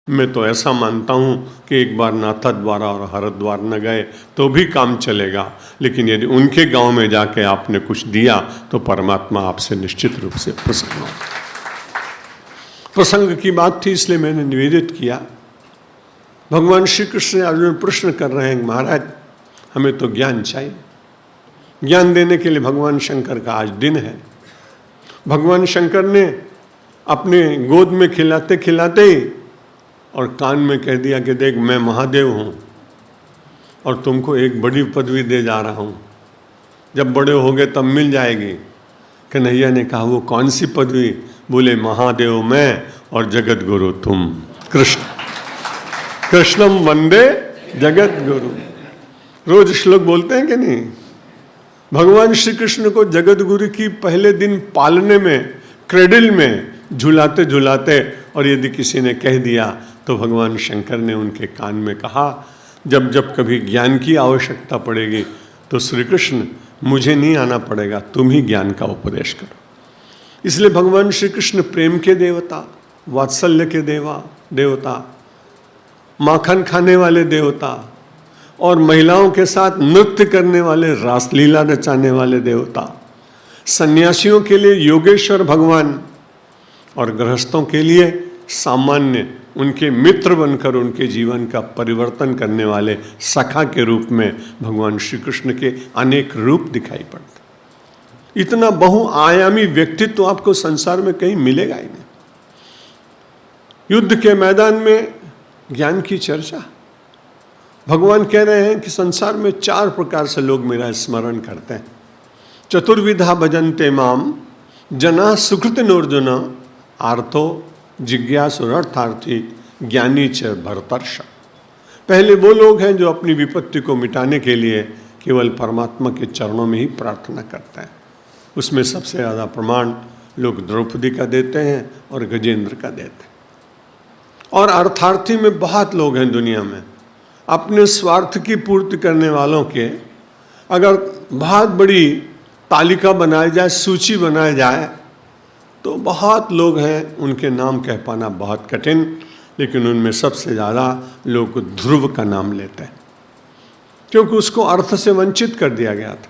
मैं तो ऐसा मानता हूँ कि एक बार नाथद्वार और हरिद्वार न गए तो भी काम चलेगा, लेकिन यदि उनके गांव में जाके आपने कुछ दिया तो परमात्मा आपसे निश्चित रूप से प्रसन्न हो। प्रसंग की बात थी इसलिए मैंने निवेदित किया। भगवान श्री कृष्ण अर्जुन प्रश्न कर रहे हैं, महाराज हमें तो ज्ञान चाहिए। ज्ञान देने के लिए भगवान शंकर का आज दिन है। भगवान शंकर ने अपने गोद में खिलाते खिलाते ही और कान में कह दिया कि देख मैं महादेव हूँ और तुमको एक बड़ी पदवी दे जा रहा हूँ, जब बड़े हो गए तब मिल जाएगी। कन्हैया ने कहा वो कौन सी पदवी? बोले महादेव मैं और जगत गुरु तुम। कृष्ण कृष्णम वंदे जगत गुरु। रोज श्लोक बोलते हैं कि नहीं? भगवान श्री कृष्ण को जगत गुरु की पहले दिन पालने में, क्रेडिल में झुलाते झुलाते, और यदि किसी ने कह दिया तो भगवान शंकर ने उनके कान में कहा, जब जब कभी ज्ञान की आवश्यकता पड़ेगी तो श्री कृष्ण मुझे नहीं आना पड़ेगा, तुम ही ज्ञान का उपदेश करो। इसलिए भगवान श्री कृष्ण प्रेम के देवता, वात्सल्य के देवता, माखन खाने वाले देवता और महिलाओं के साथ नृत्य करने वाले, रासलीला रचाने वाले देवता, सन्यासियों के लिए योगेश्वर भगवान और गृहस्थों के लिए सामान्य उनके मित्र बनकर उनके जीवन का परिवर्तन करने वाले सखा के रूप में भगवान श्री कृष्ण के अनेक रूप दिखाई पड़ते। इतना बहुआयामी व्यक्तित्व तो आपको संसार में कहीं मिलेगा ही नहीं। युद्ध के मैदान में ज्ञान की चर्चा। भगवान कह रहे हैं कि संसार में 4 प्रकार से लोग मेरा स्मरण करते हैं। चतुर्विधा भजन्ते माम जना सुकृत नोर्जुन आर्थो जिज्ञासुरर्थार्थी ज्ञानी च भरतर्ष। पहले वो लोग हैं जो अपनी विपत्ति को मिटाने के लिए केवल परमात्मा के चरणों में ही प्रार्थना करते हैं। उसमें सबसे ज़्यादा प्रमाण लोग द्रौपदी का देते हैं और गजेंद्र का देते हैं। और अर्थार्थी में बहुत लोग हैं दुनिया में। अपने स्वार्थ की पूर्ति करने वालों के अगर बहुत बड़ी तालिका बनाई जाए, सूची बनाई जाए, तो बहुत लोग हैं, उनके नाम कह पाना बहुत कठिन, लेकिन उनमें सबसे ज़्यादा लोग ध्रुव का नाम लेते हैं, क्योंकि उसको अर्थ से वंचित कर दिया गया था।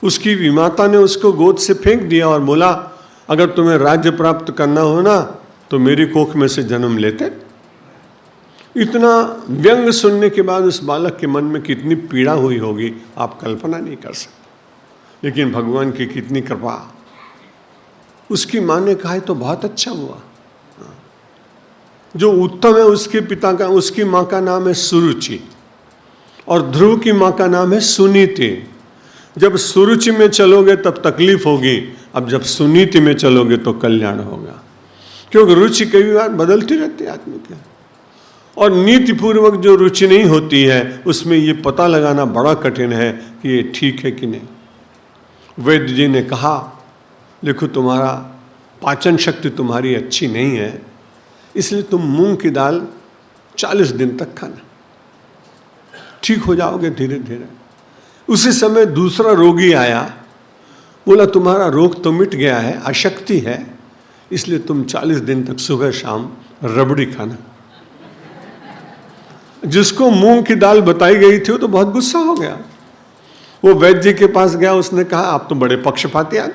उसकी विमाता ने उसको गोद से फेंक दिया और बोला, अगर तुम्हें राज्य प्राप्त करना हो ना तो मेरी कोख में से जन्म लेते। इतना व्यंग सुनने के बाद उस बालक के मन में कितनी पीड़ा हुई होगी आप कल्पना नहीं कर सकते। लेकिन भगवान की कितनी कृपा। उसकी माँ ने कहा तो बहुत अच्छा हुआ। जो उत्तम है उसके पिता का, उसकी माँ का नाम है सुरुचि और ध्रुव की माँ का नाम है सुनीति। जब सुरुचि में चलोगे तब तकलीफ होगी, अब जब सुनीति में चलोगे तो कल्याण होगा। क्योंकि रुचि कई बार बदलती रहती है आदमी के, और नीतिपूर्वक जो रुचि नहीं होती है उसमें ये पता लगाना बड़ा कठिन है कि ये ठीक है कि नहीं। वैद्य जी ने कहा, देखो तुम्हारा पाचन शक्ति तुम्हारी अच्छी नहीं है, इसलिए तुम मूंग की दाल 40 दिन तक खाना, ठीक हो जाओगे धीरे धीरे। उसी समय दूसरा रोगी आया, बोला तुम्हारा रोग तो मिट गया है, अशक्ति है, इसलिए तुम 40 दिन तक सुबह शाम रबड़ी खाना। जिसको मूंग की दाल बताई गई थी वो तो बहुत गुस्सा हो गया। वो वैद्य जी के पास गया, उसने कहा आप तो बड़े पक्षपाती आदमी,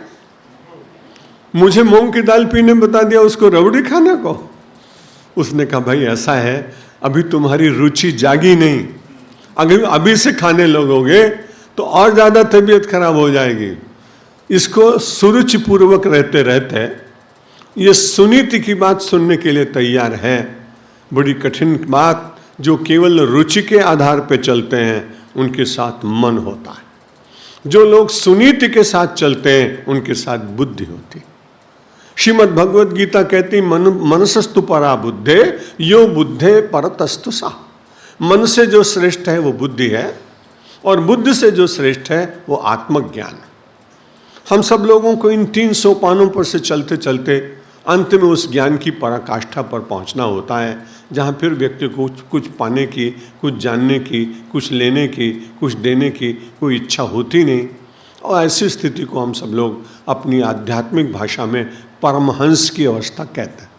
मुझे मूंग की दाल पीने बता दिया, उसको रबड़ी खाने को। उसने कहा भाई ऐसा है, अभी तुम्हारी रुचि जागी नहीं, अगर अभी से खाने लगोगे तो और ज़्यादा तबीयत खराब हो जाएगी। इसको सुरुचिपूर्वक रहते रहते ये सुनीति की बात सुनने के लिए तैयार है। बड़ी कठिन बात, जो केवल रुचि के आधार पर चलते हैं उनके साथ मन होता है। जो लोग सुनीति के साथ चलते हैं उनके साथ बुद्धि होती है। श्रीमद् भगवद गीता कहती मनसस्तु परा बुद्धे यो बुद्धे परतस्तु सा। मन से जो श्रेष्ठ है वो बुद्धि है, और बुद्धि से जो श्रेष्ठ है वो आत्मज्ञान है। हम सब लोगों को इन 3 सोपानों पर से चलते चलते अंत में उस ज्ञान की पराकाष्ठा पर पहुंचना होता है, जहाँ फिर व्यक्ति को कुछ पाने की, कुछ जानने की, कुछ लेने की, कुछ देने की कोई इच्छा होती नहीं। और ऐसी स्थिति को हम सब लोग अपनी आध्यात्मिक भाषा में परमहंस की अवस्था कहते हैं।